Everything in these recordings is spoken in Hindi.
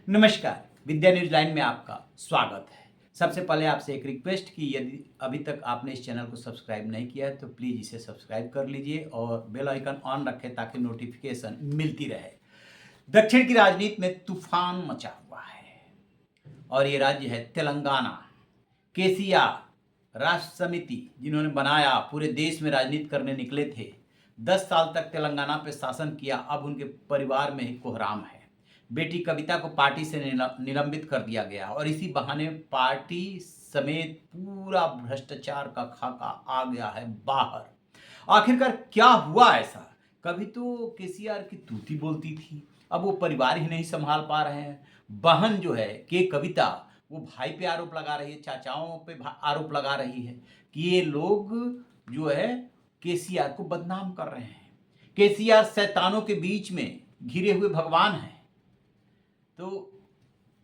नमस्कार, विद्या न्यूज लाइन में आपका स्वागत है। सबसे पहले आपसे एक रिक्वेस्ट कि यदि अभी तक आपने इस चैनल को सब्सक्राइब नहीं किया है तो प्लीज़ इसे सब्सक्राइब कर लीजिए और बेल आइकन ऑन रखें ताकि नोटिफिकेशन मिलती रहे। दक्षिण की राजनीति में तूफान मचा हुआ है और ये राज्य है तेलंगाना। केसीआर राष्ट्र समिति जिन्होंने बनाया, पूरे देश में राजनीति करने निकले थे, 10 साल तक तेलंगाना पे शासन किया। अब उनके परिवार में ही कोहराम है। बेटी कविता को पार्टी से निलंबित कर दिया गया और इसी बहाने पार्टी समेत पूरा भ्रष्टाचार का खाका आ गया है बाहर। आखिरकार क्या हुआ ऐसा? कभी तो केसीआर की तूती बोलती थी, अब वो परिवार ही नहीं संभाल पा रहे हैं। बहन जो है के कविता, वो भाई पे आरोप लगा रही है, चाचाओं पे आरोप लगा रही है कि ये लोग जो है केसीआर को बदनाम कर रहे हैं। केसीआर शैतानों के बीच में घिरे हुए भगवान हैं। तो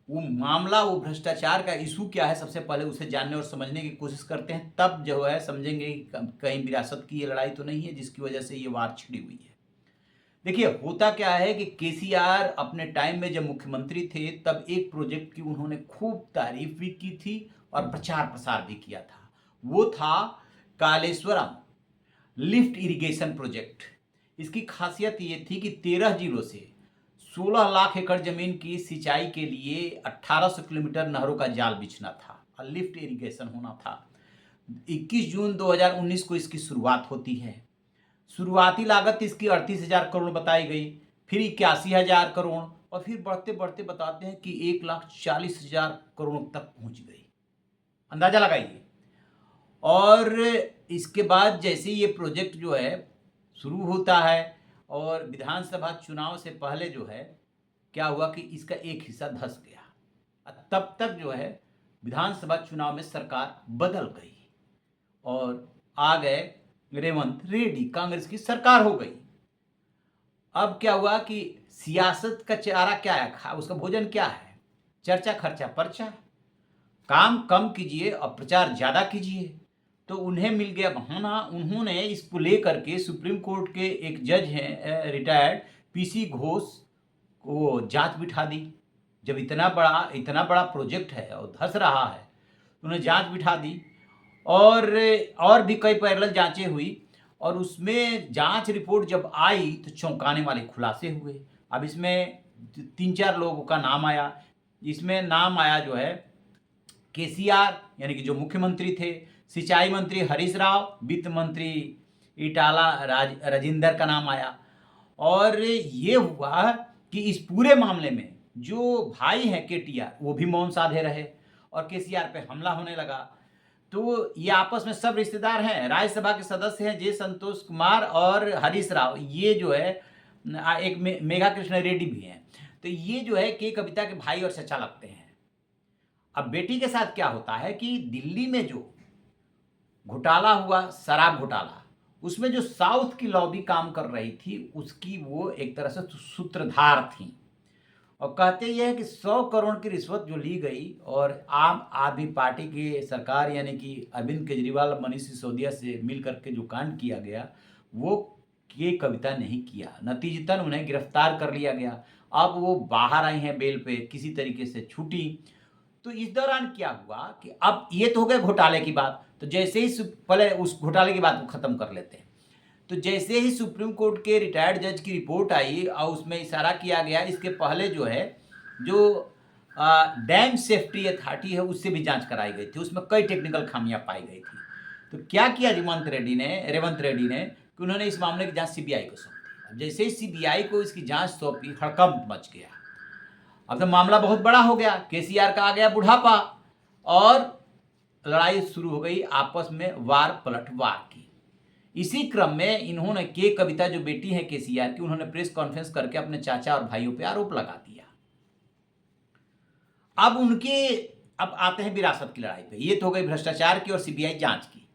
वो मामला, वो भ्रष्टाचार का इशू क्या है, सबसे पहले उसे जानने और समझने की कोशिश करते हैं, तब जो है समझेंगे कि कहीं विरासत की ये लड़ाई तो नहीं है जिसकी वजह से ये वार छिड़ी हुई है। देखिए, होता क्या है कि केसीआर अपने टाइम में जब मुख्यमंत्री थे तब एक प्रोजेक्ट की उन्होंने खूब तारीफ भी की थी और प्रचार प्रसार भी किया था। वो था कालेश्वरम लिफ्ट इरिगेशन प्रोजेक्ट। इसकी खासियत ये थी कि 13 जिलों से 16 लाख एकड़ जमीन की सिंचाई के लिए 1800 किलोमीटर नहरों का जाल बिछना था और लिफ्ट इरिगेशन होना था। 21 जून 2019 को इसकी शुरुआत होती है। शुरुआती लागत इसकी 38,000 करोड़ बताई गई, फिर 81,000 करोड़ और फिर बढ़ते बढ़ते बताते हैं कि 1,40,000 करोड़ तक पहुंच गई। अंदाजा लगाइए। और इसके बाद जैसे ये प्रोजेक्ट जो है शुरू होता है और विधानसभा चुनाव से पहले जो है क्या हुआ कि इसका एक हिस्सा धंस गया। तब तक जो है विधानसभा चुनाव में सरकार बदल गई और आ गए रेवंत रेड्डी, कांग्रेस की सरकार हो गई। अब क्या हुआ कि सियासत का चारा क्या है, उसका भोजन क्या है? चर्चा, खर्चा, पर्चा। काम कम कीजिए और प्रचार ज़्यादा कीजिए। तो उन्हें मिल गया बहाना। उन्होंने इसको लेकर के सुप्रीम कोर्ट के एक जज हैं रिटायर्ड पीसी घोष को जांच बिठा दी। जब इतना बड़ा प्रोजेक्ट है और धंस रहा है, उन्हें जांच बिठा दी और भी कई पैरेलल जांचें हुई और उसमें जांच रिपोर्ट जब आई तो चौंकाने वाले खुलासे हुए। अब इसमें 3-4 लोगों का नाम आया। इसमें नाम आया जो है केसीआर यानी कि जो मुख्यमंत्री थे, सिंचाई मंत्री हरीश राव, वित्त मंत्री इटाला राजेंद्र का नाम आया। और ये हुआ कि इस पूरे मामले में जो भाई हैं केटीआर, वो भी मौन साधे रहे और केसीआर पे हमला होने लगा। तो ये आपस में सब रिश्तेदार हैं। राज्यसभा के सदस्य हैं जे संतोष कुमार और हरीश राव, ये जो है एक मेघा कृष्ण रेड्डी भी हैं। तो ये जो है के कविता के भाई और चचा लगते हैं। अब बेटी के साथ क्या होता है कि दिल्ली में जो घोटाला हुआ, शराब घोटाला, उसमें जो साउथ की लॉबी काम कर रही थी उसकी वो एक तरह से सूत्रधार थी। और कहते ये है कि 100 करोड़ की रिश्वत जो ली गई और आम आदमी पार्टी की सरकार यानी कि अरविंद केजरीवाल और मनीष सिसोदिया से मिल करके जो कांड किया गया वो के कविता नहीं किया। नतीजतन उन्हें गिरफ्तार कर लिया गया। अब वो बाहर आई हैं बेल पे, किसी तरीके से छूटी। तो इस दौरान क्या हुआ कि अब ये तो हो गए घोटाले की बात। तो जैसे ही पहले उस घोटाले की बात को ख़त्म कर लेते हैं। तो जैसे ही सुप्रीम कोर्ट के रिटायर्ड जज की रिपोर्ट आई और उसमें इशारा किया गया, इसके पहले जो है जो डैम सेफ्टी अथॉरिटी है उससे भी जांच कराई गई थी, उसमें कई टेक्निकल खामियां पाई गई थी। तो क्या किया रेवंत रेड्डी ने कि उन्होंने इस मामले की जांच सीबीआई को सौंप दी। जैसे ही सीबीआई को इसकी जांच सौंपी, हड़कंप मच गया। अब तो मामला बहुत बड़ा हो गया, केसीआर का आ गया बुढ़ापा और लड़ाई शुरू हो गई आपस में वार पलटवार की। इसी क्रम में इन्होंने के कविता जो बेटी है केसीआर की, उन्होंने प्रेस कॉन्फ्रेंस करके अपने चाचा और भाइयों पे आरोप लगा दिया। अब आते हैं विरासत की लड़ाई पे। ये तो हो गई भ्रष्टाचार की और सीबीआई जांच की।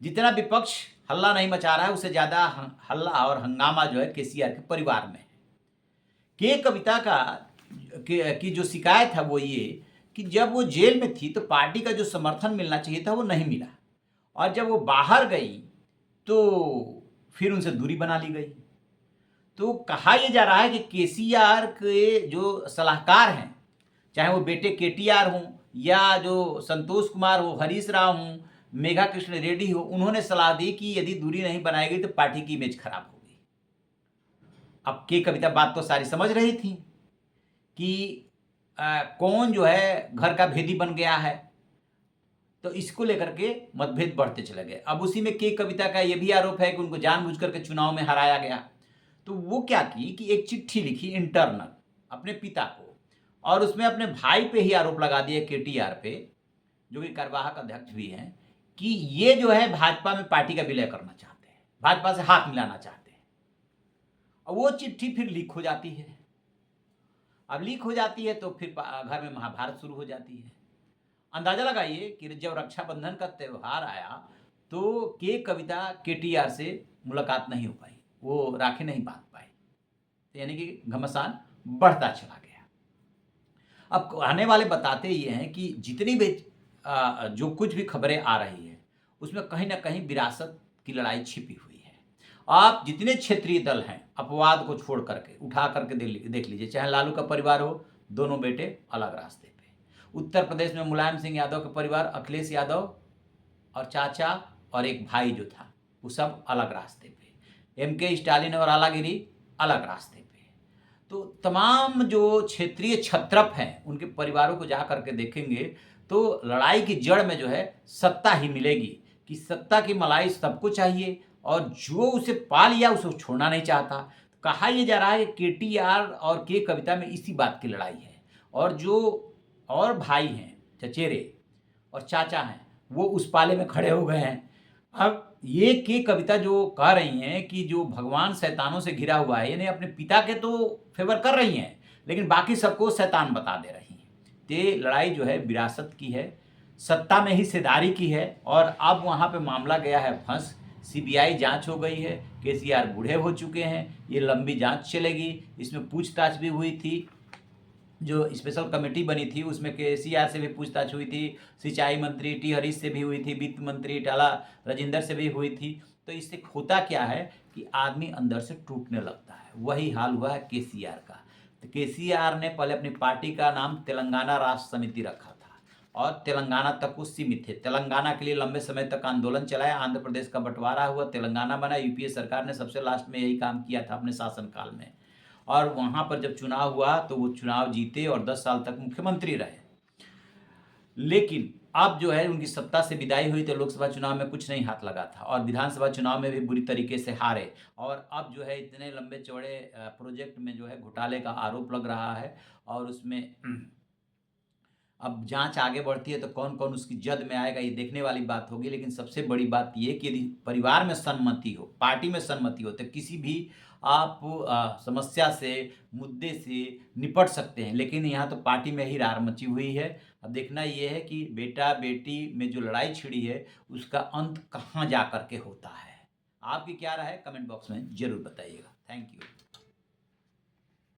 जितना विपक्ष हल्ला नहीं मचा रहा है उससे ज्यादा हल्ला और हंगामा जो है केसीआर के परिवार में है। के कविता की जो शिकायत है वो ये कि जब वो जेल में थी तो पार्टी का जो समर्थन मिलना चाहिए था वो नहीं मिला और जब वो बाहर गई तो फिर उनसे दूरी बना ली गई। तो कहा यह जा रहा है कि केसीआर के जो सलाहकार हैं चाहे वो बेटे केटीआर हों या जो संतोष कुमार हो, हरीश राव हों, मेघा कृष्ण रेड्डी हो, उन्होंने सलाह दी कि यदि दूरी नहीं बनाई गई तो पार्टी की इमेज खराब होगी। अब के कविता बात तो सारी समझ रही थी कि कौन जो है घर का भेदी बन गया है, तो इसको लेकर के मतभेद बढ़ते चले गए। अब उसी में के कविता का यह भी आरोप है कि उनको जानबूझ करके चुनाव में हराया गया। तो वो क्या की कि एक चिट्ठी लिखी इंटरनल अपने पिता को, और उसमें अपने भाई पे ही आरोप लगा दिया, केटीआर पे, जो कि कार्यवाहक अध्यक्ष भी हैं, कि ये जो है भाजपा में पार्टी का विलय करना चाहते हैं, भाजपा से हाथ मिलाना चाहते हैं। और वो चिट्ठी फिर लीक हो जाती है। अब लीक हो जाती है तो फिर घर में महाभारत शुरू हो जाती है। अंदाजा लगाइए कि जब रक्षाबंधन का त्यौहार आया तो के कविता केटीआर से मुलाकात नहीं हो पाई, वो राखी नहीं बांध पाई, तो यानी कि घमासान बढ़ता चला गया। अब आने वाले बताते ये हैं कि जितनी भी जो कुछ भी खबरें आ रही है उसमें कहीं ना कहीं विरासत की लड़ाई छिपी हुई है। आप जितने क्षेत्रीय दल हैं अपवाद को छोड़ करके उठा करके देख लीजिए, चाहे लालू का परिवार हो, दोनों बेटे अलग रास्ते पे। उत्तर प्रदेश में मुलायम सिंह यादव का परिवार, अखिलेश यादव और चाचा और एक भाई जो था, वो सब अलग रास्ते पे। एमके स्टालिन और आलागिरी अलग रास्ते पे। तो तमाम जो क्षेत्रीय छत्रप हैं उनके परिवारों को जा करके देखेंगे तो लड़ाई की जड़ में जो है सत्ता ही मिलेगी, कि सत्ता की मलाई सबको चाहिए और जो उसे पा लिया उसे छोड़ना नहीं चाहता। तो कहा यह जा रहा है कि केटीआर और के कविता में इसी बात की लड़ाई है, और जो और भाई हैं, चचेरे और चाचा हैं, वो उस पाले में खड़े हो गए हैं। अब ये के कविता जो कह रही हैं कि जो भगवान शैतानों से घिरा हुआ है, यानी अपने पिता के तो फेवर कर रही हैं लेकिन बाकी सबको शैतान बता दे रही हैं। ये लड़ाई जो है विरासत की है, सत्ता में हिस्सेदारी की है, और अब वहाँ पे मामला गया है फंस। सीबीआई जांच हो गई है, केसीआर बूढ़े हो चुके हैं, ये लंबी जांच चलेगी। इसमें पूछताछ भी हुई थी, जो स्पेशल कमेटी बनी थी उसमें केसीआर से भी पूछताछ हुई थी, सिंचाई मंत्री टी हरीश से भी हुई थी, वित्त मंत्री टाला राजेंद्र से भी हुई थी। तो इससे होता क्या है कि आदमी अंदर से टूटने लगता है। वही हाल हुआ है केसीआर का। तो केसीआर ने पहले अपनी पार्टी का नाम तेलंगाना राष्ट्र समिति रखा था और तेलंगाना तक वो सीमित थे। तेलंगाना के लिए लंबे समय तक आंदोलन चलाया, आंध्र प्रदेश का बंटवारा हुआ, तेलंगाना बना। यूपीए सरकार ने सबसे लास्ट में यही काम किया था अपने शासनकाल में, और वहाँ पर जब चुनाव हुआ तो वो चुनाव जीते और 10 साल तक मुख्यमंत्री रहे। लेकिन अब जो है उनकी सत्ता से विदाई हुई तो लोकसभा चुनाव में कुछ नहीं हाथ लगा था, और विधानसभा चुनाव में भी बुरी तरीके से हारे। और अब जो है इतने लंबे चौड़े प्रोजेक्ट में जो है घोटाले का आरोप लग रहा है, और उसमें अब जांच आगे बढ़ती है तो कौन कौन उसकी जद में आएगा ये देखने वाली बात होगी। लेकिन सबसे बड़ी बात ये कि यदि परिवार में सहमति हो, पार्टी में सहमति हो, तो किसी भी आप समस्या से, मुद्दे से निपट सकते हैं। लेकिन यहाँ तो पार्टी में ही रार मची हुई है। अब देखना ये है कि बेटा बेटी में जो लड़ाई छिड़ी है उसका अंत कहाँ जा कर के होता है। आपकी क्या राय है कमेंट बॉक्स में जरूर बताइएगा। Thank you.